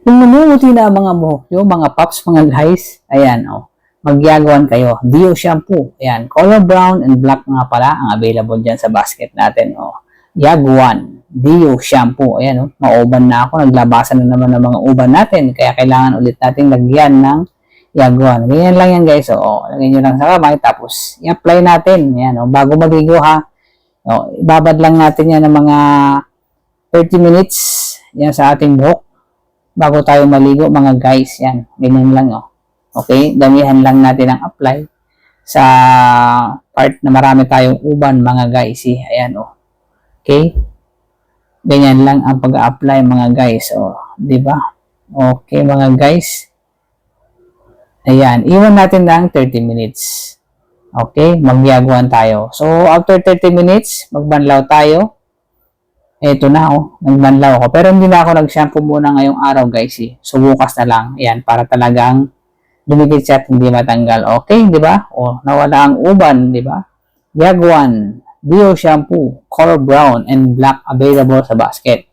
Kung namumuti na ang mga buhok nyo, mga paps, mga guys, ayan, oh, magyagawan kayo. Dio shampoo, ayan, color brown and black nga pala ang available dyan sa basket natin, oh. Yaguan, Dio shampoo, ayan, oh, mauban na ako, naglabasan na naman ng mga uban natin, kaya kailangan ulit natin lagyan ng Yaguan. Ganyan lang yan guys, oh, lagyan nyo lang sa kamay, tapos i-apply natin, ayan, oh, bago maligo ha, oh, ibabad lang natin yan ng mga 30 minutes, yan sa ating buhok bago tayo maligo mga guys, yan, ganyan lang oh. Okay, damihan lang natin ang apply sa part na marami tayong uban mga guys, ayan oh. Okay, ganyan lang ang pag-apply mga guys, oh, di ba? Okay mga guys, ayan, iwan natin ng 30 minutes. Okay, magyaguan tayo. So after 30 minutes, magbanlaw tayo. Eto na oh, nagbanlaw ako. Pero hindi na ako nag-shampoo muna ngayong araw guys eh. So bukas na lang. Ayan, para talagang dumikit siya at hindi matanggal. Okay, di ba? O, nawala ang uban, di ba? Yaguan, Dio shampoo, color brown and black available sa basket.